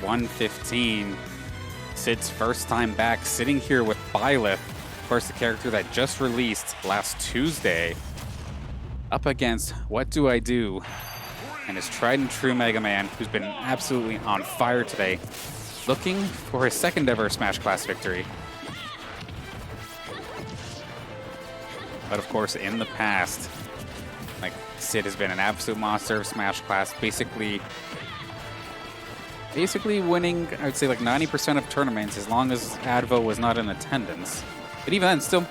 115. Sid's first time back, sitting here with Byleth, of course the character that just released last Tuesday, up against WutDoIDo and his tried and true Mega Man, who's been absolutely on fire today, looking for his second ever Smash Class victory. But of course, in the past, like, Sid has been an absolute monster of Smash Class, basically winning, I would say, like 90% of tournaments as long as Advo was not in attendance. But even then, still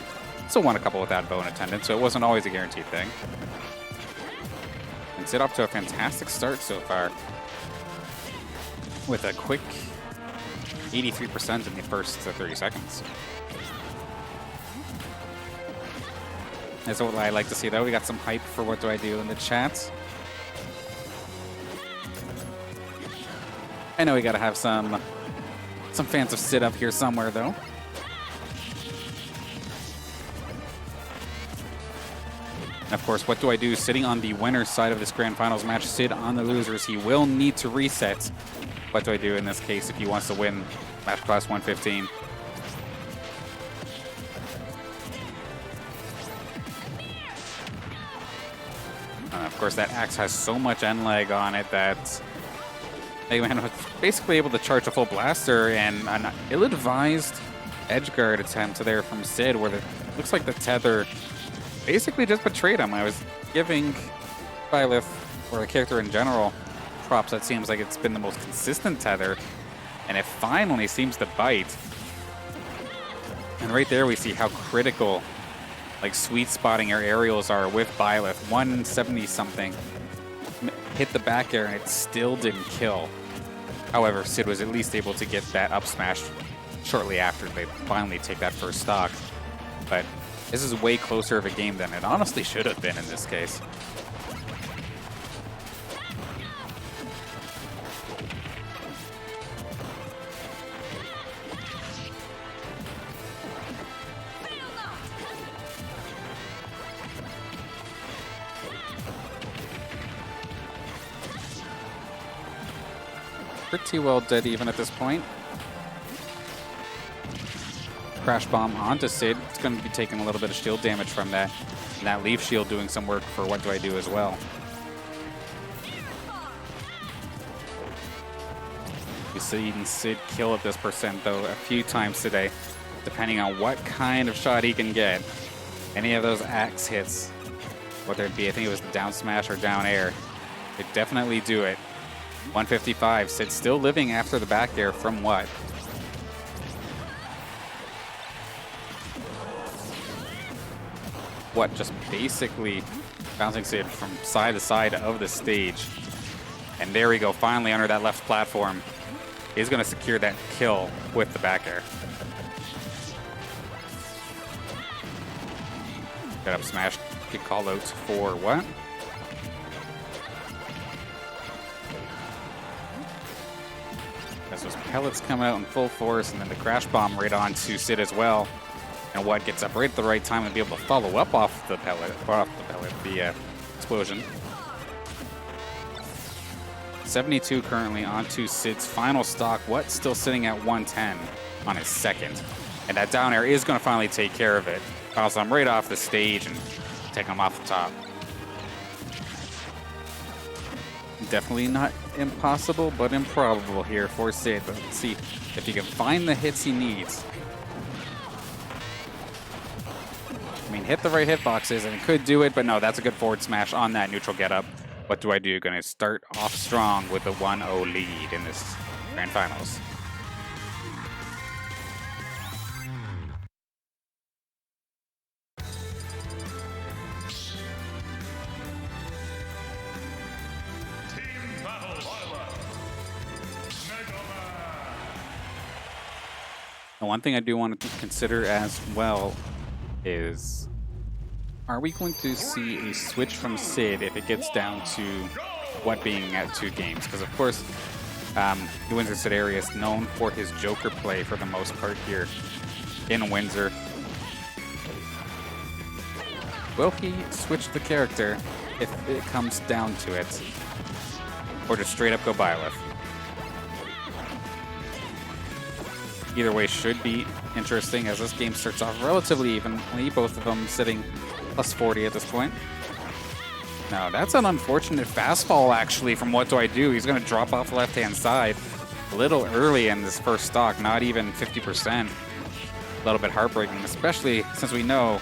won a couple with Advo in attendance, so it wasn't always a guaranteed thing. And Sid off to a fantastic start so far, with a quick 83% in the first 30 seconds. That's what I like to see, though. We got some hype for WutDoIDo in the chat. I know we gotta have some fans of Sid up here somewhere, though. And of course, WutDoIDo sitting on the winner's side of this Grand Finals match. Sid on the losers. He will need to reset WutDoIDo in this case if he wants to win Match Class 115. Of course, that axe has so much end lag on it that Mega Man was basically able to charge a full blaster, and an ill-advised edgeguard attempt there from Sid, where it looks like the tether basically just betrayed him. I was giving Byleth, or the character in general, props. That seems like it's been the most consistent tether, and it finally seems to bite. And right there we see how critical, like, sweet spotting your aerials are with Byleth. 170 something hit the back air and it still didn't kill. However, Sid was at least able to get that up smash shortly after they finally take that first stock. But this is way closer of a game than it honestly should have been in this case. Pretty well dead even at this point. Crash bomb onto Sid. It's going to be taking a little bit of shield damage from that. And that leaf shield doing some work for WutDoIDo as well. We've seen Sid kill at this percent though a few times today, depending on what kind of shot he can get. Any of those axe hits, whether it be, I think it was the down smash or down air, they definitely do it. 155, Sid still living after the back air from What? What just basically bouncing Sid from side to side of the stage. And there we go, finally under that left platform. He's going to secure that kill with the back air. Got up smash, get call out for What? As those pellets come out in full force, and then the crash bomb right onto Sid as well. And What gets up right at the right time and be able to follow up off the pellet, the explosion. 72 currently onto Sid's final stock. What still sitting at 110 on his second. And that down air is going to finally take care of it. Bounce him right off the stage and take him off the top. Definitely not impossible, but improbable here for Sid. But let's see if he can find the hits he needs. I mean, hit the right hitboxes and it could do it, but no, that's a good forward smash on that neutral getup. WutDoIDo going to start off strong with a 1-0 lead in this Grand Finals. And one thing I do want to consider as well is, are we going to see a switch from Sid if it gets down to What being at 2 games? Because of course, UW.Sidereus known for his Joker play for the most part here in Windsor. Will he switch the character if it comes down to it? Or just straight up go Byleth? Either way should be interesting as this game starts off relatively evenly, both of them sitting plus 40 at this point. Now, that's an unfortunate fastball, actually, from WutDoIDo. He's going to drop off the left-hand side a little early in this first stock, not even 50%. A little bit heartbreaking, especially since we know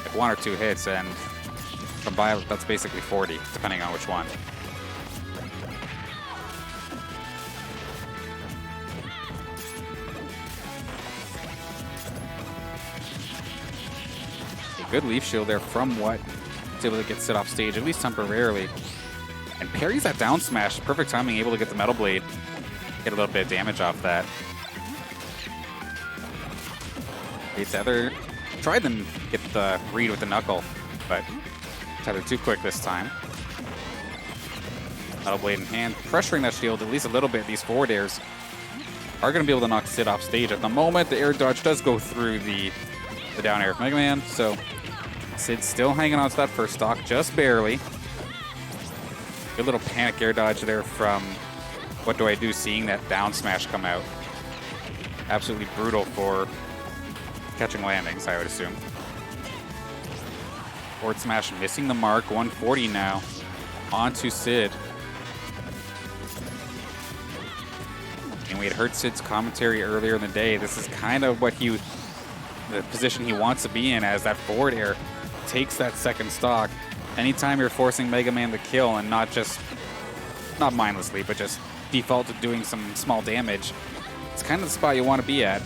like 1 or 2 hits, and from Byleth, that's basically 40, depending on which one. A good leaf shield there from Wut. He's able to get Sid off stage, at least temporarily. And parries that down smash. Perfect timing, able to get the Metal Blade. Get a little bit of damage off that. Tether tried to get the read with the knuckle, but Tether too quick this time. Metal Blade in hand, pressuring that shield at least a little bit. These forward airs are going to be able to knock Sid off stage. At the moment, the air dodge does go through the down air of Mega Man, so Sid's still hanging on to that first stock, just barely. Good little panic air dodge there from WutDoIDo, seeing that down smash come out. Absolutely brutal for catching landings, I would assume. Forward smash missing the mark, 140 now. Onto Sid. And we had heard Sid's commentary earlier in the day. This is kind of what the position he wants to be in, as that forward air takes that second stock. Anytime you're forcing Mega Man to kill and not mindlessly, but just default to doing some small damage, it's kind of the spot you want to be at.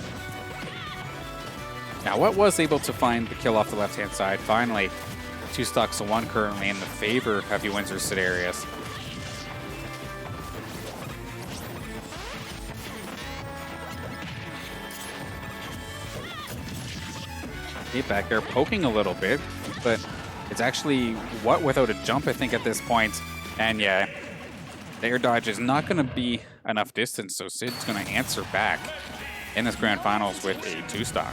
Now, Wut was able to find the kill off the left-hand side. Finally, 2 stocks to 1 currently in the favor of WutDoIDo. Get back there, poking a little bit, but it's actually Wut without a jump, I think, at this point. And yeah, the air dodge is not going to be enough distance, so Sid's going to answer back in this grand finals with a 2 stock.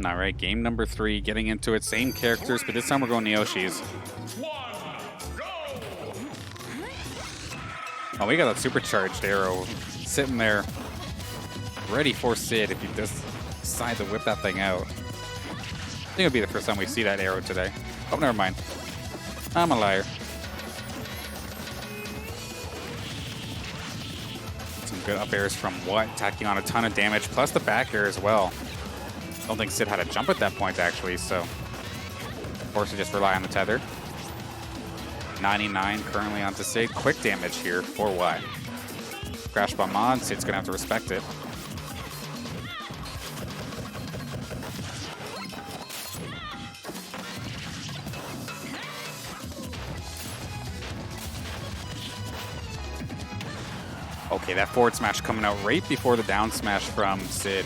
All right, game number 3, getting into it. Same characters, but this time we're going Neoshi's. Oh, we got a supercharged arrow sitting there, ready for Sid if you just decide to whip that thing out. I think it'll be the first time we see that arrow today. Oh, never mind. I'm a liar. Some good up airs from Wut, tacking on a ton of damage, plus the back air as well. I don't think Sid had a jump at that point, actually, so forced to just rely on the tether. 99 currently onto Sid. Quick damage here for Wut. Crash bomb on. Sid's going to have to respect it. Okay, that forward smash coming out right before the down smash from Sid.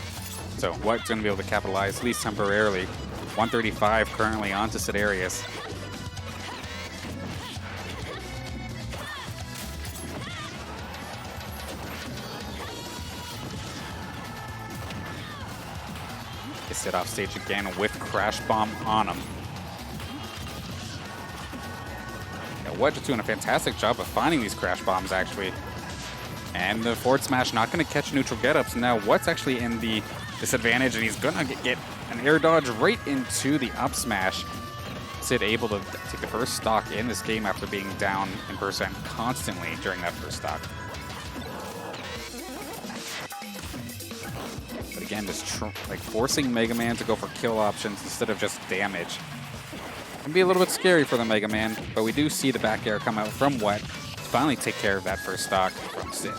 So Wut's going to be able to capitalize, at least temporarily. 135 currently onto Sidereus. They sit off stage again with Crash Bomb on him. Yeah, Wut just doing a fantastic job of finding these Crash Bombs, actually. And the forward smash not going to catch neutral get-ups. Now Wut's actually in the disadvantage, and he's gonna get an air dodge right into the up smash. Sid able to take the first stock in this game after being down in percent constantly during that first stock. But again, just forcing Mega Man to go for kill options instead of just damage. Can be a little bit scary for the Mega Man, but we do see the back air come out from Wut to finally take care of that first stock from Sid.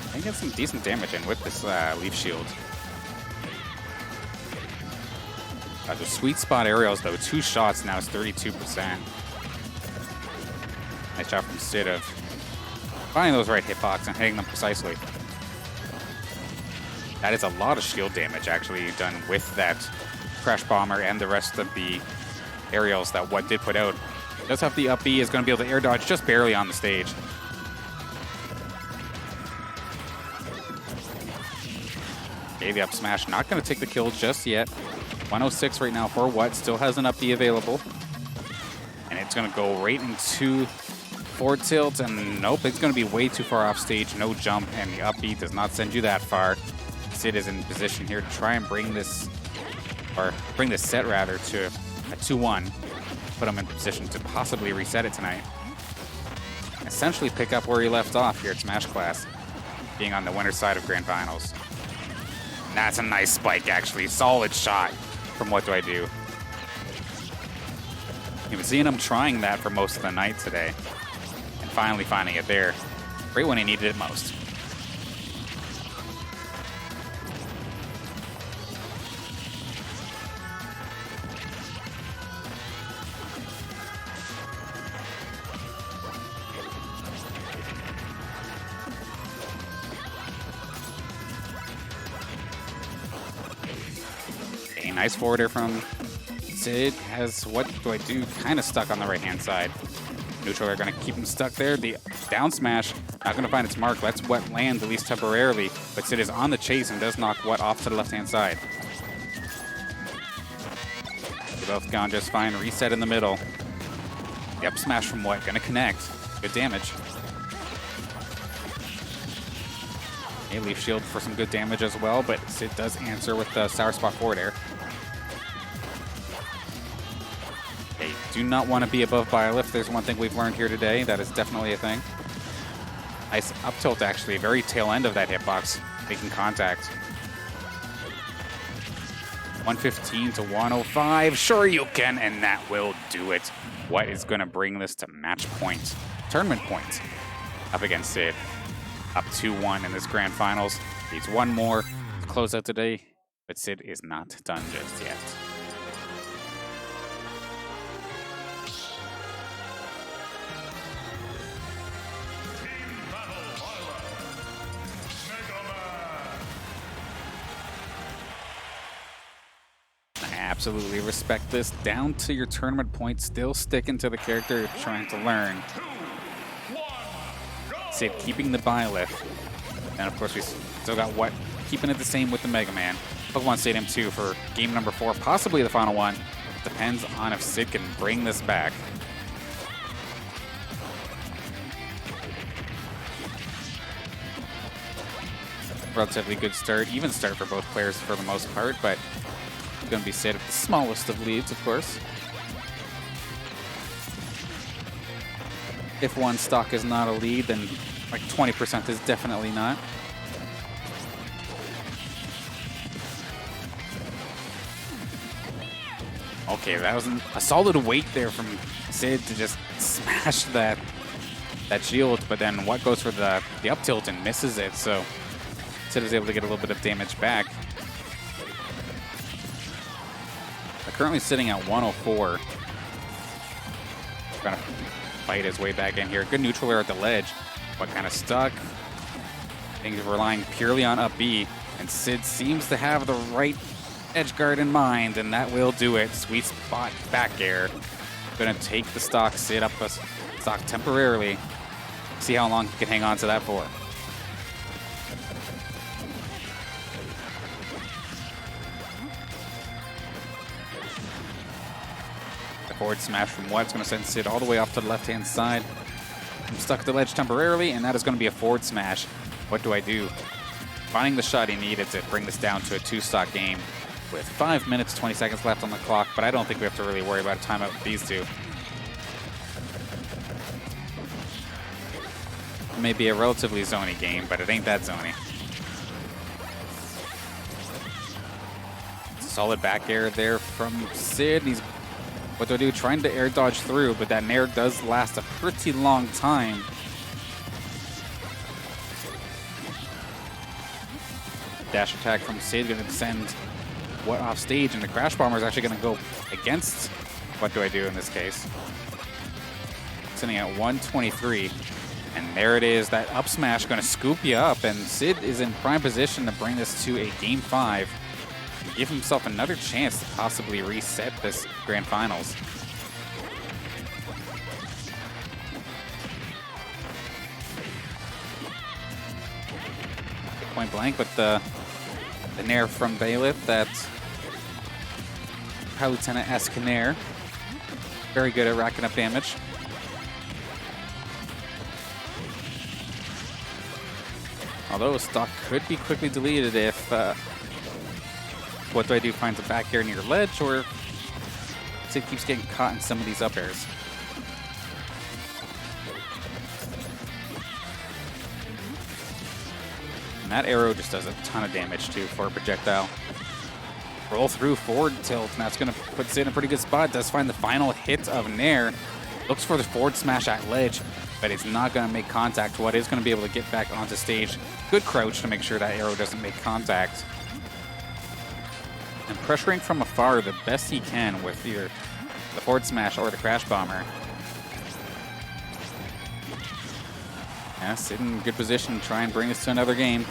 I can get some decent damage in with this leaf shield. The sweet spot aerials, though, 2 shots now is 32%. Nice job from Sid of finding those right hitbox and hitting them precisely. That is a lot of shield damage actually done with that Crash Bomber and the rest of the aerials that What did put out. Does have the up B, is going to be able to air dodge just barely on the stage. Okay, the up smash not going to take the kill just yet. 106 right now for What, still has an up B available. And it's going to go right into forward tilt, and nope, it's going to be way too far off stage, no jump, and the up B does not send you that far. Sid is in position here to try and bring this set rather to a 2-1. Put him in position to possibly reset it tonight. Essentially pick up where he left off here at Smash Class, being on the winner's side of Grand Finals. And that's a nice spike, actually. Solid shot from WutDoIDo. You've been seeing him trying that for most of the night today, and finally finding it there. Right when he needed it most. Nice forward air from Sid. Has WutDoIDo kind of stuck on the right-hand side. Neutral air going to keep him stuck there. The down smash not going to find its mark. Lets What land at least temporarily, but Sid is on the chase and does knock What off to the left-hand side. They both gone just fine. Reset in the middle. The up smash from What going to connect. Good damage. A leaf shield for some good damage as well, but Sid does answer with the sour spot forward air. They do not want to be above Byleth. There's one thing we've learned here today. That is definitely a thing. Nice up tilt, actually. Very tail end of that hitbox, making contact. 115 to 105. Sure you can, and that will do it. What is going to bring this to match point? Tournament point up against Sid. Up 2-1 in this Grand Finals. Needs one more to close out today, but Sid is not done just yet. I absolutely respect this. Down to your tournament points, still sticking to the character you're trying to learn. Sid keeping the Byleth. And of course we still got What keeping it the same with the Mega Man. Pokemon Stadium 2 for game number 4, possibly the final one. Depends on if Sid can bring this back. Relatively good start, even start for both players for the most part, but it's going to be Sid at the smallest of leads, of course. If one stock is not a lead, then like 20% is definitely not. Okay, that was a solid weight there from Sid to just smash that shield, but then What goes for the up tilt and misses it, so Sid is able to get a little bit of damage back. They're currently sitting at 104. Trying to fight his way back in here. Good neutral air at the ledge, but kind of stuck. Things relying purely on up B, and Sid seems to have the right edge guard in mind, and that will do it. Sweet spot back air. Gonna take the stock, Sid up the stock temporarily. See how long he can hang on to that for. Forward smash from What's going to send Sid all the way off to the left-hand side. I'm stuck at the ledge temporarily, and that is going to be a forward smash. WutDoIDo? Finding the shot he needed to bring this down to a 2-stock game with 5 minutes, 20 seconds left on the clock, but I don't think we have to really worry about a timeout with these two. It may be a relatively zony game, but it ain't that zony. Solid back air there from Sid. He's WutDoIDo trying to air dodge through, but that nair does last a pretty long time. Dash attack from Sid going to send What off stage, and the Crash Bomber is actually going to go against WutDoIDo in this case. Sitting at 123. And there it is, that up smash going to scoop you up, and Sid is in prime position to bring this to a Game 5 and give himself another chance to possibly reset this Grand Finals. Point blank with the nair from Byleth, that High Lieutenant-esque nair. Very good at racking up damage. Although stock could be quickly deleted if WutDoIDo finds a back air near ledge, or Sid keeps getting caught in some of these up airs. And that arrow just does a ton of damage too for a projectile. Roll through forward tilt, and that's going to put Sid in a pretty good spot. Does find the final hit of nair. Looks for the forward smash at ledge, but it's not going to make contact. What is going to be able to get back onto stage. Good crouch to make sure that arrow doesn't make contact. And pressuring from afar the best he can with either the forward smash or the crash bomber. Yeah, Sid in good position to try and bring us to another game.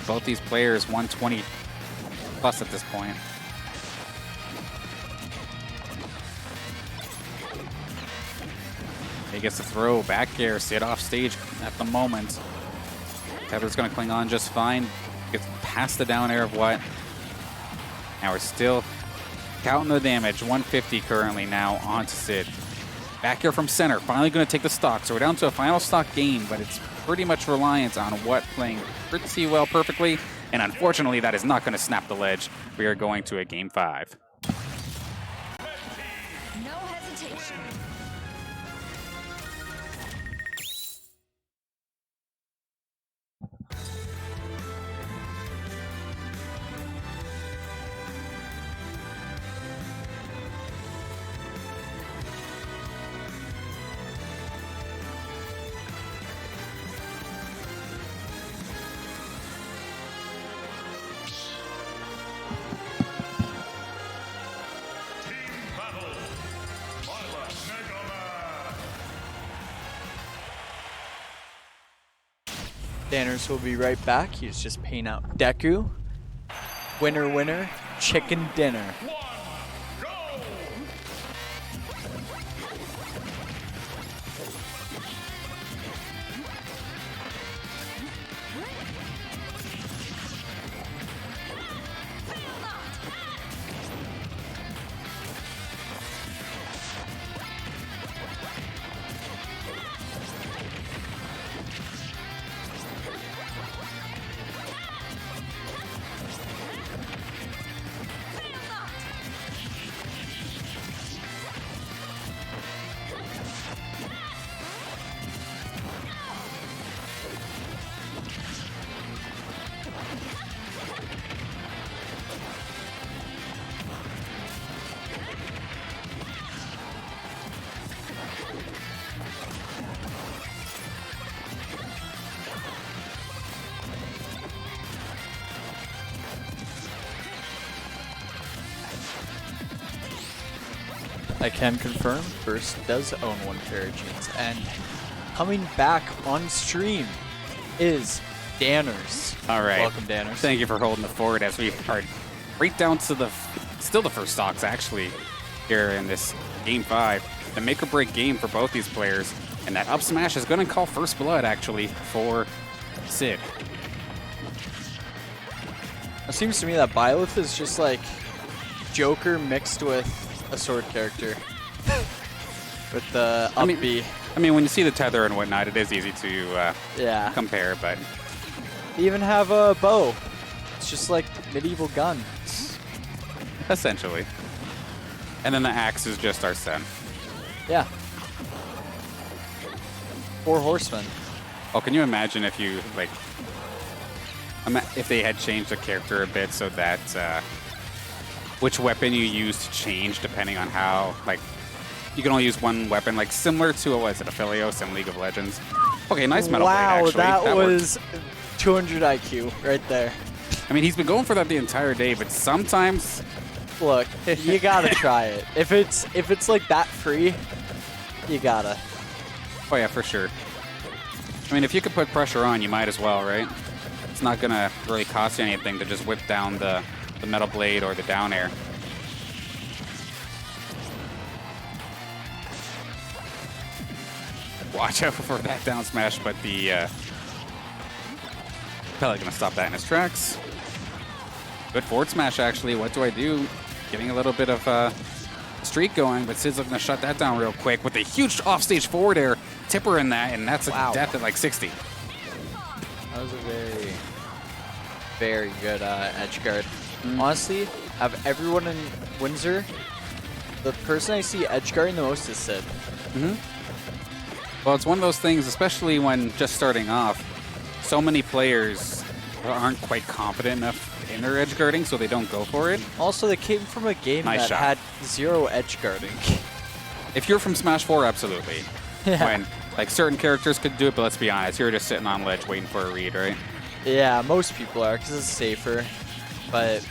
Both these players 120 plus at this point. He gets to throw back air, Sid off stage at the moment. Tether's going to cling on just fine. Gets past the down air of What. Now we're still counting the damage. 150 currently now onto Sid. Back air from center. Finally going to take the stock. So we're down to a final stock game, but it's pretty much reliant on What playing pretty well perfectly. And unfortunately, that is not going to snap the ledge. We are going to a Game 5. No hesitation. Danners will be right back. He's just paying out Deku. Winner, winner, chicken dinner. I can confirm, Burst does own one pair of jeans, and coming back on stream is Danners. All right. Welcome, Danners. Thank you for holding the fort as we are right down to the, still the first stocks actually, here in this Game 5. The make or break game for both these players, and that up smash is going to call first blood actually for Sid. It seems to me that Byleth is just like Joker mixed with a sword character. With the up B. I mean, when you see the tether and whatnot, it is easy to Yeah. compare, but They even have a bow. It's just like medieval gun. essentially. And then the axe is just our son. Yeah. 4 horsemen. Oh, can you imagine if you, like, if they had changed the character a bit so that which weapon you use to change depending on how, like, you can only use one weapon, like similar to, what was it, Aphelios in League of Legends? Okay, nice metal blade, actually. Wow, that worked. was 200 IQ right there. I mean, he's been going for that the entire day, but sometimes... Look, you gotta try it. If it's like that free, you gotta. Oh yeah, for sure. I mean, if you could put pressure on, you might as well, right? It's not gonna really cost you anything to just whip down the metal blade or the down air. Watch out for that down smash, but the probably gonna stop that in his tracks. Good forward smash, actually. What do I do? Getting a little bit of streak going, but Sid's looking to shut that down real quick with a huge offstage forward air tipper in that, and that's a death at like 60. That was a very, very good edge guard. Honestly, out of everyone in Windsor, the person I see edge guarding the most is Sid. Well, it's one of those things, especially when just starting off, so many players aren't quite confident enough in their edge guarding, so they don't go for it. Also, they came from a game that had 0 edge guarding. If you're from Smash 4, absolutely. Yeah. When like certain characters could do it, but let's be honest, you're just sitting on ledge waiting for a read, right? Yeah, most people are because it's safer, but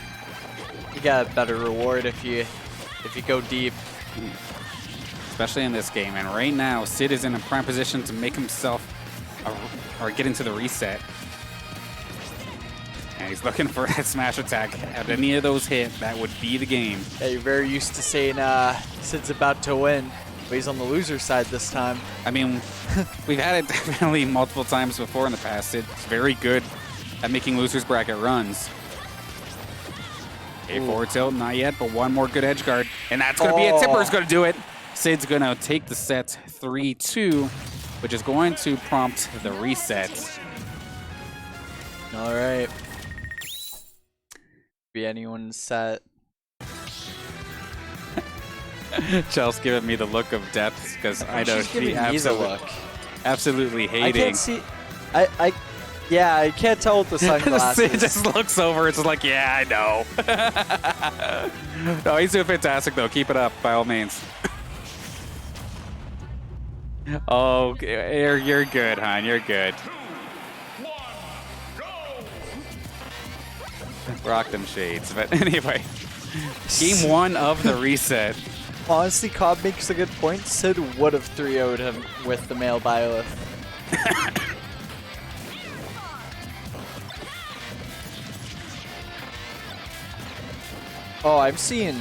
you got a better reward if you go deep. Especially in this game, and right now Sid is in a prime position to make himself or get into the reset. And he's looking for that smash attack. At any of those hit, that would be the game. Yeah, you're very used to saying Sid's about to win, but he's on the loser side this time. I mean, we've had it definitely multiple times before in the past. Sid's very good at making losers bracket runs. Okay, forward tilt, not yet, but one more good edge guard, and that's going to be it. Tipper's going to do it. Sid's going to take the set 3-2, which is going to prompt the reset. All right. Be anyone's set. Chelsea's giving me the look of depth because I know she absolutely hating. I can't see. Yeah, I can't tell with the sunglasses. Sid just looks over. It's just like, yeah, I know. No, he's doing fantastic though. Keep it up by all means. Oh, you're good, hon. You're good. Rock them shades. But anyway, game 1 of the reset. Honestly, Cobb makes a good point. Sid would have 3-0'd him with the male Byleth. Oh, I'm seeing...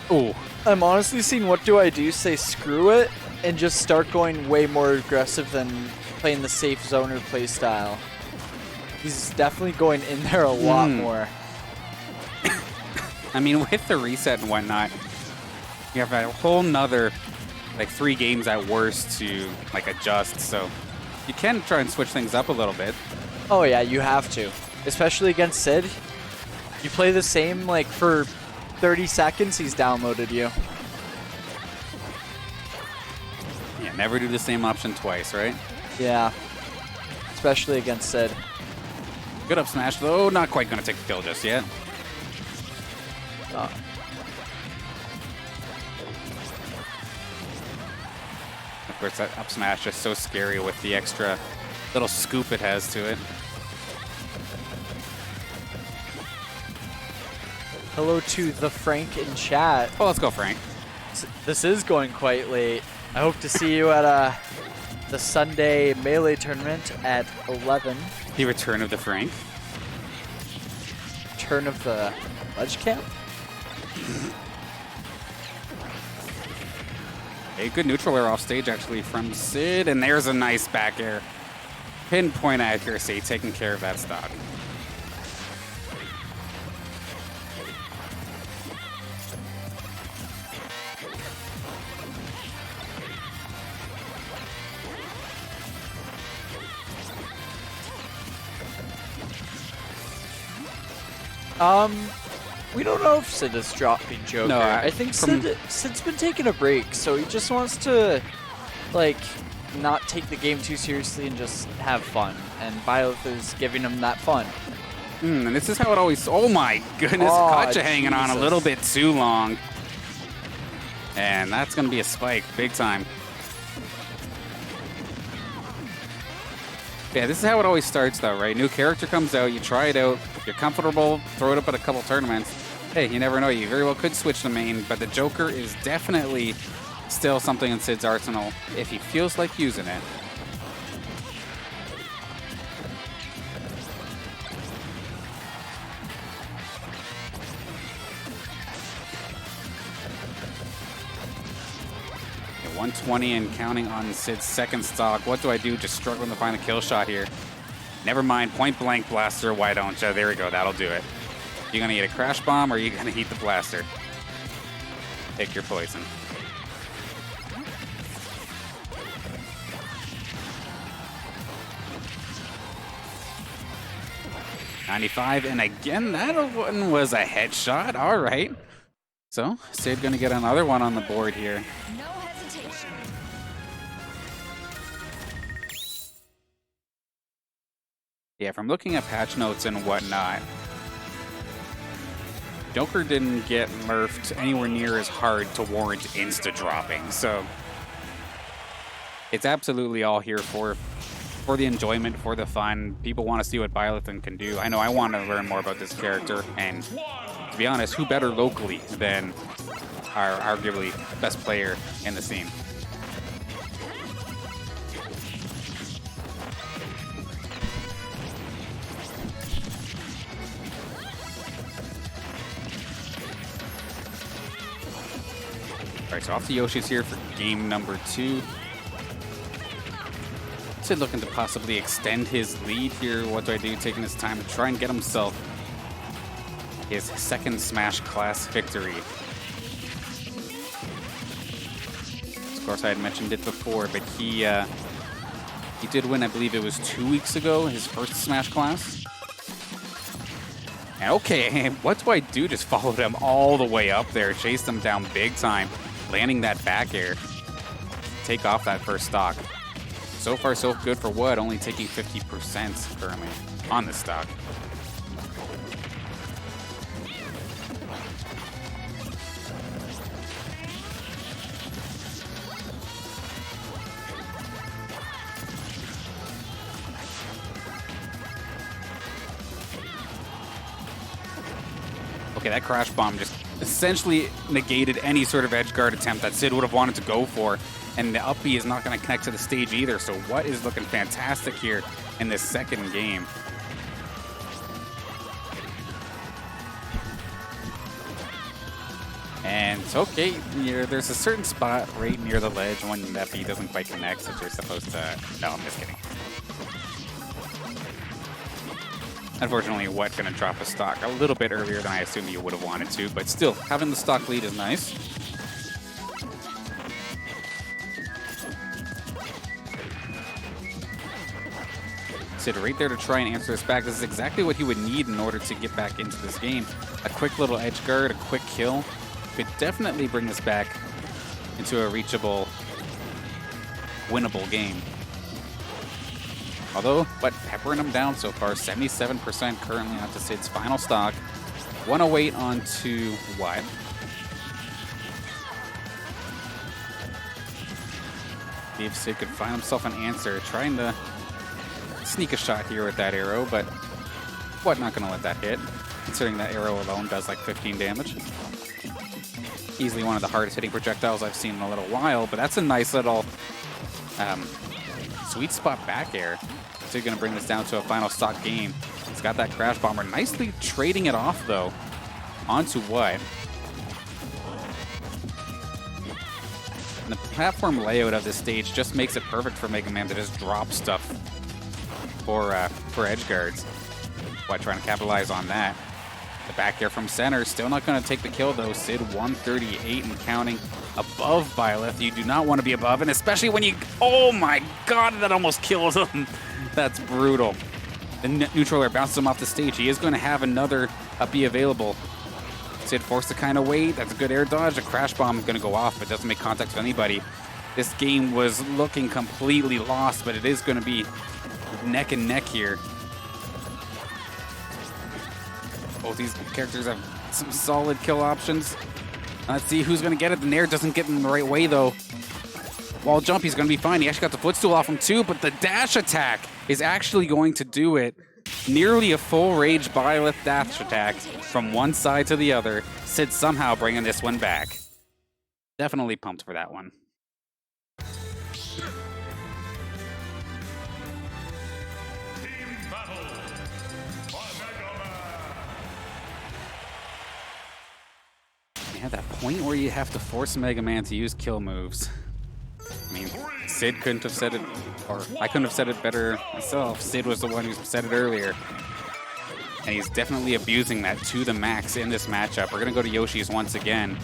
Ooh. I'm honestly seeing WutDoIDo say screw it and just start going way more aggressive than playing the safe zoner play style. He's definitely going in there a lot more. I mean, with the reset and whatnot, you have a whole nother, like 3 games at worst to like adjust. So you can try and switch things up a little bit. Oh yeah, you have to, especially against Sid. You play the same like for 30 seconds, he's downloaded you. Yeah, never do the same option twice, right? Yeah, especially against Sid. Good up smash, though. Not quite going to take the kill just yet. Of course, that up smash is so scary with the extra little scoop it has to it. Hello to the Frank in chat. Oh, let's go, Frank. This is going quite late. I hope to see you at the Sunday Melee tournament at 11. The return of the Frank. Turn of the Ledge Camp? A good neutral air off stage, actually, from Sid. And there's a nice back air. Pinpoint accuracy, taking care of that stock. We don't know if Sid is dropping Joker. No, I think Sid's been taking a break, so he just wants to, like, not take the game too seriously and just have fun. And Byleth is giving him that fun. And this is how it always... Oh my goodness, caught you hanging on a little bit too long. And that's going to be a spike, big time. Yeah, this is how it always starts, though, right? New character comes out, you try it out, you're comfortable, throw it up at a couple tournaments. Hey, you never know, you very well could switch to main, but the Joker is definitely Still something in Sid's arsenal if he feels like using it. Okay, 120 and counting on Sid's second stock. What do I do? Just struggling to find a kill shot here. Never mind, point blank blaster, why don't you? There we go, that'll do it. You gonna eat a crash bomb or you gonna eat the blaster? Pick your poison. $95, and again, that one was a headshot. All right. So, Sid gonna get another one on the board here. No hesitation. Yeah, from looking at patch notes and whatnot, Joker didn't get murfed anywhere near as hard to warrant insta-dropping. So, it's absolutely all here for the enjoyment, for the fun. People want to see what Byleth can do. I know I want to learn more about this character, and to be honest, who better locally than our arguably best player in the scene? All right, so off the Yoshi's here for game number 2. Sid looking to possibly extend his lead here. What do I do? Taking his time to try and get himself his second Smash Class victory. Of course, I had mentioned it before, but he did win, I believe it was 2 weeks ago, his first Smash Class. And okay, what do I do? Just followed him all the way up there, chased him down big time, landing that back air. Take off that first stock. So far, so good for Wood, only taking 50% currently on this stock. Okay, that crash bomb just essentially negated any sort of edge guard attempt that Sid would have wanted to go for. And the up B is not going to connect to the stage either, so What is looking fantastic here in this second game. And it's okay, there's a certain spot right near the ledge when that B doesn't quite connect that you're supposed to... No, I'm just kidding. Unfortunately, What going to drop a stock a little bit earlier than I assumed you would have wanted to, but still, having the stock lead is nice. Sid right there to try and answer this back. This is exactly what he would need in order to get back into this game. A quick little edge guard, a quick kill. Could definitely bring this back into a reachable, winnable game. Although, but peppering him down so far, 77% currently onto Sid's final stock. 108 onto What. See if Sid could find himself an answer, trying to sneak a shot here with that arrow, but What not going to let that hit, considering that arrow alone does like 15 damage. Easily one of the hardest hitting projectiles I've seen in a little while, but that's a nice little sweet spot back air. So you're going to bring this down to a final stock game. He's got that crash bomber, nicely trading it off though onto What. And the platform layout of this stage just makes it perfect for Mega Man to just drop stuff for edge guards. What trying to capitalize on that. The back air from center, still not going to take the kill though. Sid 138 and counting above Byleth. You do not want to be above, and especially when you... Oh my god, that almost killed him. That's brutal. The neutral air bounces him off the stage. He is going to have another up B available. Sid forced to kind of wait. That's a good air dodge. A crash bomb is going to go off, but doesn't make contact with anybody. This game was looking completely lost, but it is going to be neck and neck here. Both these characters have some solid kill options. Let's see who's going to get it. The Nair doesn't get in the right way, though. Wall jump, he's going to be fine. He actually got the footstool off him, too, but the dash attack is actually going to do it. Nearly a full rage Byleth dash attack from one side to the other. Sid somehow bringing this one back. Definitely pumped for that one. Yeah, that point where you have to force Mega Man to use kill moves. I mean, Sid couldn't have said it, or I couldn't have said it better myself. Sid was the one who said it earlier. And he's definitely abusing that to the max in this matchup. We're going to go to Yoshi's once again.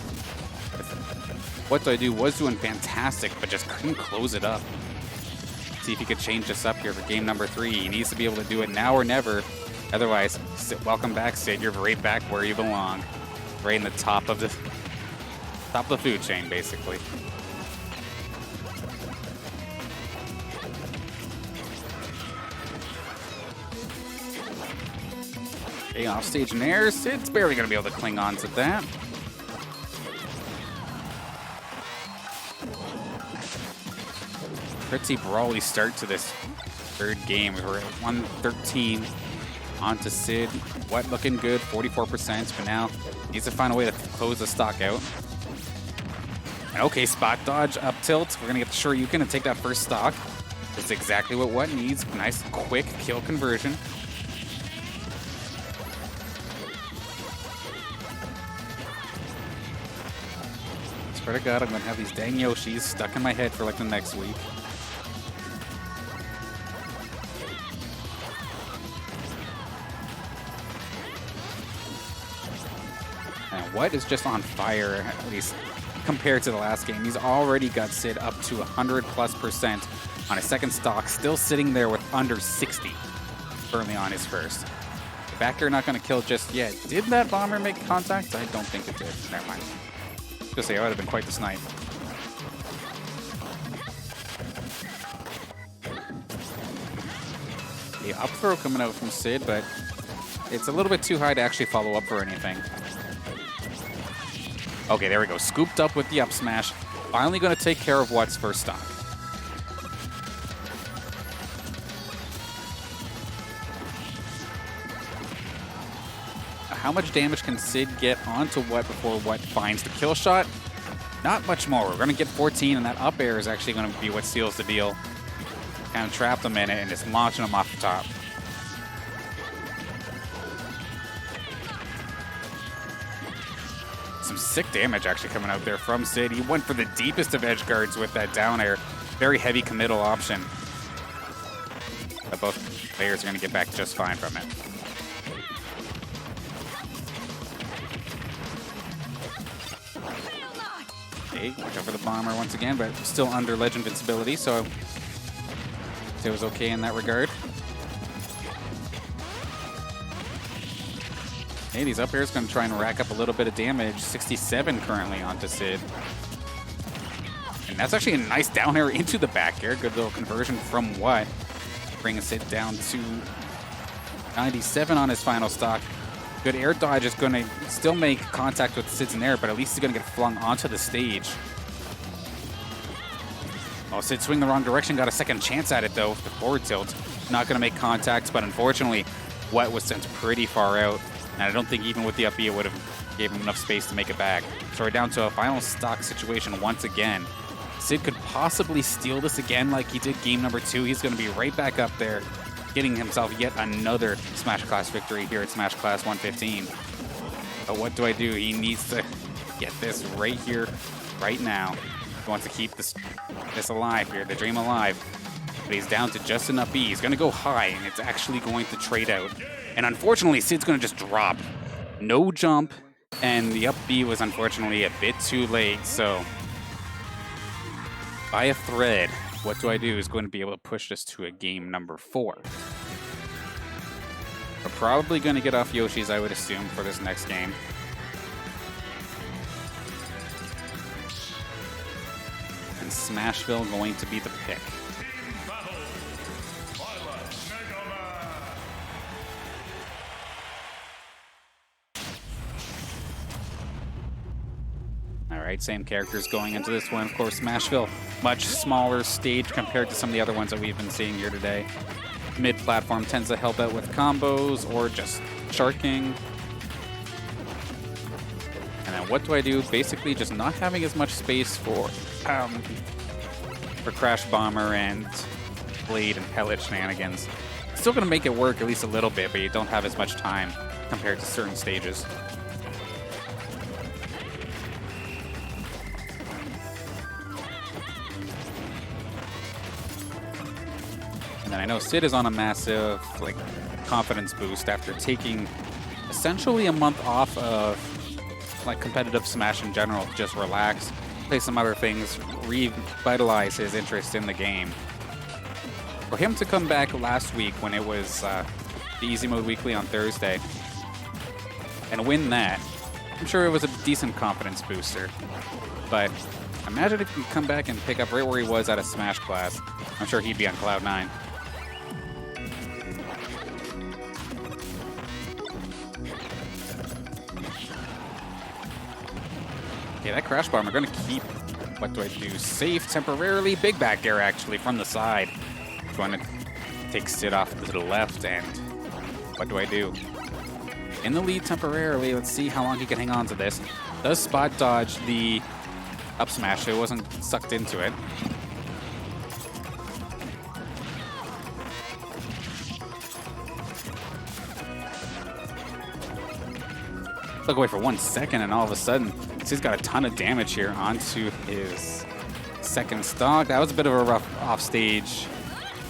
WutDoIDo was doing fantastic, but just couldn't close it up. See if he could change this up here for game number 3. He needs to be able to do it now or never. Otherwise, welcome back, Sid. You're right back where you belong. Right in the top of the food chain, basically. Okay, off stage nair. Sid's barely going to be able to cling on to that. Pretty brawly start to this third game. We're at 113. On to Sid. What looking good, 44%, but now needs to find a way to close the stock out. And okay, spot dodge, up tilt. We're going to get the Shoryuken and take that first stock. That's exactly what What needs. Nice, quick kill conversion. Swear to God, I'm going to have these dang Yoshis stuck in my head for like the next week. And What is just on fire, at least compared to the last game. He's already got Sid up to 100+% on his second stock, still sitting there with under 60 firmly on his first. The back air not going to kill just yet. Did that bomber make contact? I don't think it did. Never mind. Just say, I would have been quite the snipe. The up throw coming out from Sid, but it's a little bit too high to actually follow up for anything. Okay, there we go. Scooped up with the up smash. Finally going to take care of What's first stock. How much damage can Sid get onto What before What finds the kill shot? Not much more. We're going to get 14, and that up air is actually going to be what seals the deal. Kind of trapped him in it and just launching him off the top. Some sick damage actually coming out there from Sid. He went for the deepest of edge guards with that down air. Very heavy committal option. But both players are going to get back just fine from it. Okay, watch out for the bomber once again, but still under ledge invincibility, so it was okay in that regard. Hey, these up airs going to try and rack up a little bit of damage. 67 currently onto Sid. And that's actually a nice down air into the back air. Good little conversion from What. Bringing Sid down to 97 on his final stock. Good air dodge is going to still make contact with Sid's in air, but at least he's going to get flung onto the stage. Oh, Sid swing the wrong direction. Got a second chance at it, though, with the forward tilt. Not going to make contact, but unfortunately, What was sent pretty far out. And I don't think even with the up B, it would have gave him enough space to make it back. So we're down to a final stock situation once again. Sid could possibly steal this again like he did game number 2. He's going to be right back up there, getting himself yet another Smash Class victory here at Smash Class 115. But WutDoIDo? He needs to get this right here, right now. He wants to keep this alive here, the dream alive. But he's down to just enough B. He's going to go high, and it's actually going to trade out. And unfortunately, Sid's going to just drop. No jump, and the up B was unfortunately a bit too late. So by a thread, WutDoIDo is going to be able to push this to a game number 4. We're probably going to get off Yoshi's, I would assume, for this next game. And Smashville going to be the pick. Alright, same characters going into this one. Of course, Smashville, much smaller stage compared to some of the other ones that we've been seeing here today. Mid-platform tends to help out with combos or just sharking. And then WutDoIDo basically just not having as much space for Crash Bomber and Blade and Pellet shenanigans. Still going to make it work at least a little bit, but you don't have as much time compared to certain stages. And then I know Sid is on a massive confidence boost after taking essentially a month off of competitive Smash in general to just relax, play some other things, revitalize his interest in the game. For him to come back last week when it was the Easy Mode Weekly on Thursday and win that, I'm sure it was a decent confidence booster. But imagine if he could come back and pick up right where he was at a Smash class. I'm sure he'd be on Cloud 9. Okay, that Crash Bomber going to keep WutDoIDo safe temporarily. Big back air actually from the side. Going to take Sid off to the left, and WutDoIDo in the lead temporarily. Let's see how long he can hang on to this. Does spot dodge the up smash, so it wasn't sucked into it. Look away for 1 second, and all of a sudden, Sid's got a ton of damage here onto his second stock. That was a bit of a rough offstage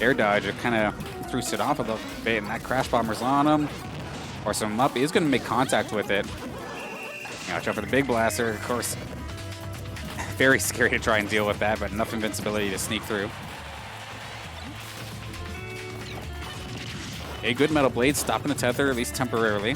air dodge. It kind of threw Sid off a little bit, and that Crash Bomber's on him. Force him up. He's going to make contact with it. Watch out for the big blaster. Of course, very scary to try and deal with that, but enough invincibility to sneak through. A good Metal Blade stopping the tether, at least temporarily.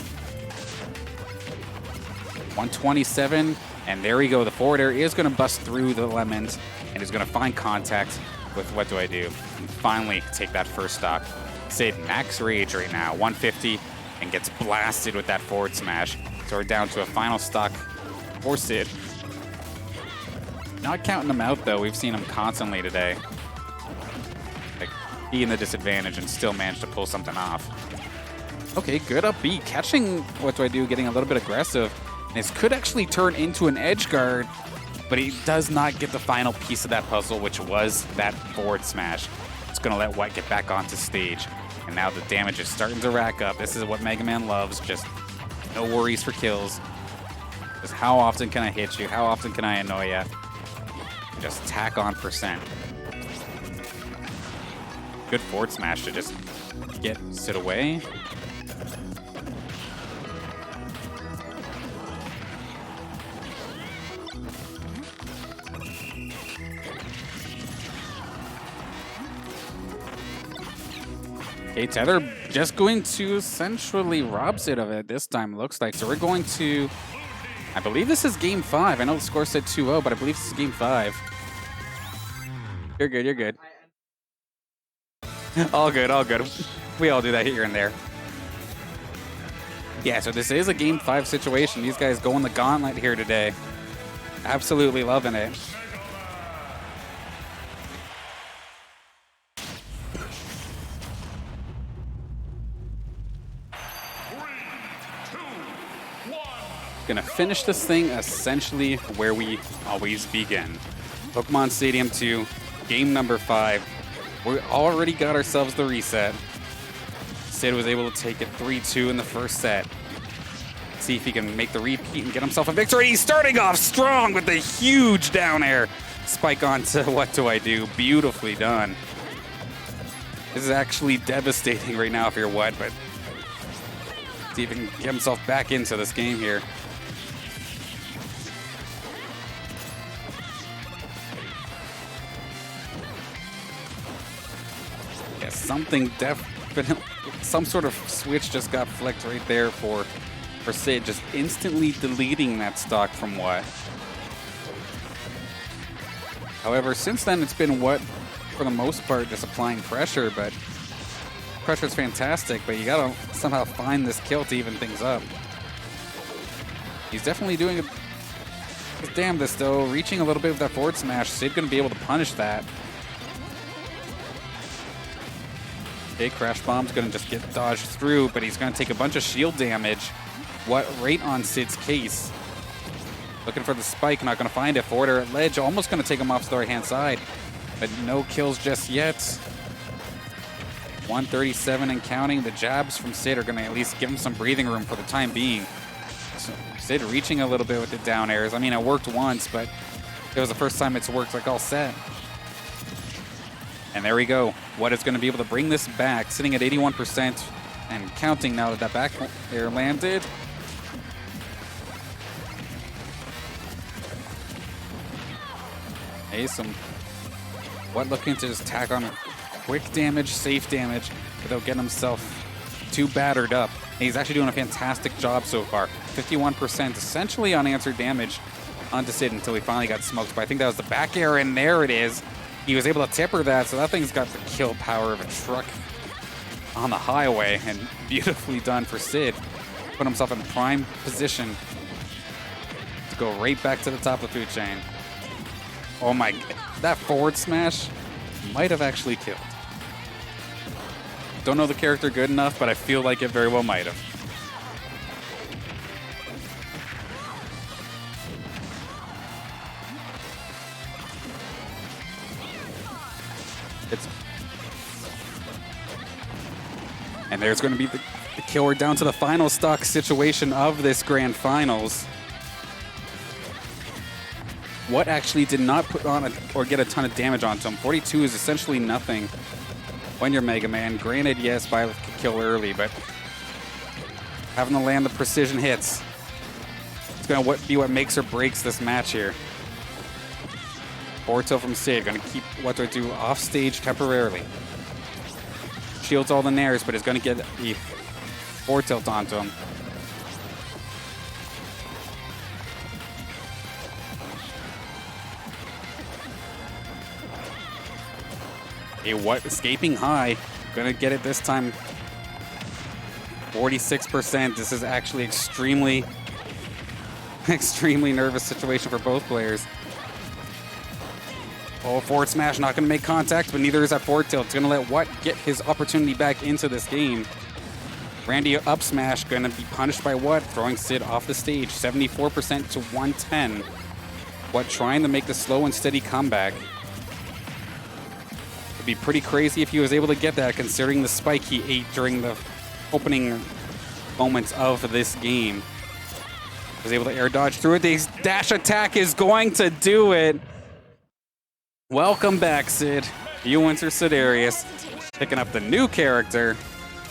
127, and there we go. The forward air is going to bust through the lemons, and is going to find contact with WutDoIDo and finally take that first stock. Sid max rage right now, 150, and gets blasted with that forward smash. So we're down to a final stock for Sid. Not counting him out though, we've seen him constantly today. Be in the disadvantage and still manage to pull something off. Okay, good up B, catching WutDoIDo, getting a little bit aggressive. This could actually turn into an edge guard, but he does not get the final piece of that puzzle, which was that forward smash. It's going to let White get back onto stage. And now the damage is starting to rack up. This is what Mega Man loves, just no worries for kills. Just how often can I hit you? How often can I annoy you? Just tack on percent. Good forward smash to just get Sid away. Okay, Tether just going to essentially rob Sid of it this time, looks like. So we're going to, I believe this is game 5. I know the score said 2-0, but I believe this is game 5. You're good, you're good. All good, all good. We all do that here and there. Yeah, so this is a game 5 situation. These guys going the gauntlet here today. Absolutely loving it. Gonna finish this thing essentially where we always begin. Pokemon Stadium 2, game number 5. We already got ourselves the reset. Sid was able to take it 3-2 in the first set. See if he can make the repeat and get himself a victory. He's starting off strong with a huge down air spike onto WutDoIDo. Beautifully done. This is actually devastating right now if you're What, but see if he can get himself back into this game here. Yeah, something definitely, some sort of switch just got flicked right there for Sid, just instantly deleting that stock from What. However, since then it's been What, for the most part, just applying pressure, but pressure's fantastic, but you gotta somehow find this kill to even things up. He's definitely doing his damnedest though, reaching a little bit with that forward smash. Sid gonna be able to punish that. Okay, Crash Bomb's gonna just get dodged through, but he's gonna take a bunch of shield damage. What right on Sid's case. Looking for the spike, not going to find it. Forwarder at ledge, almost going to take him off to the right-hand side. But no kills just yet. 137 and counting. The jabs from Sid are going to at least give him some breathing room for the time being. So Sid reaching a little bit with the down airs. I mean, it worked once, but it was the first time it's worked like all set. And there we go. What is going to be able to bring this back, sitting at 81% and counting now that back air landed. Hey, What looking to just tack on quick damage, safe damage, without getting himself too battered up. And he's actually doing a fantastic job so far. 51% essentially unanswered damage onto Sid until he finally got smoked. But I think that was the back air, and there it is. He was able to tipper that, so that thing's got the kill power of a truck on the highway, and beautifully done for Sid. Put himself in prime position to go right back to the top of the food chain. Oh my, that forward smash might have actually killed. Don't know the character good enough, but I feel like it very well might have. And there's going to be the kill. We're down to the final stock situation of this grand finals. What actually did not put on or get a ton of damage onto him? 42 is essentially nothing when you're Mega Man. Granted, yes, Byleth could kill early, but having to land the precision hits, it's going to be what makes or breaks this match here. Forward tilt from Sid, going to keep WutDoIDo off stage temporarily. Shields all the nairs, but is going to get the forward tilt onto him. Escaping high, gonna get it this time. 46%. This is actually extremely nervous situation for both players. Oh, forward smash, not gonna make contact, but neither is that forward tilt. It's gonna let What get his opportunity back into this game. Randy up smash, gonna be punished by What, throwing Sid off the stage. 74% to 110. What trying to make the slow and steady comeback. It'd be pretty crazy if he was able to get that, considering the spike he ate during the opening moments of this game. Was able to air dodge through it. The dash attack is going to do it. Welcome back, Sid. UW.Sidereus picking up the new character.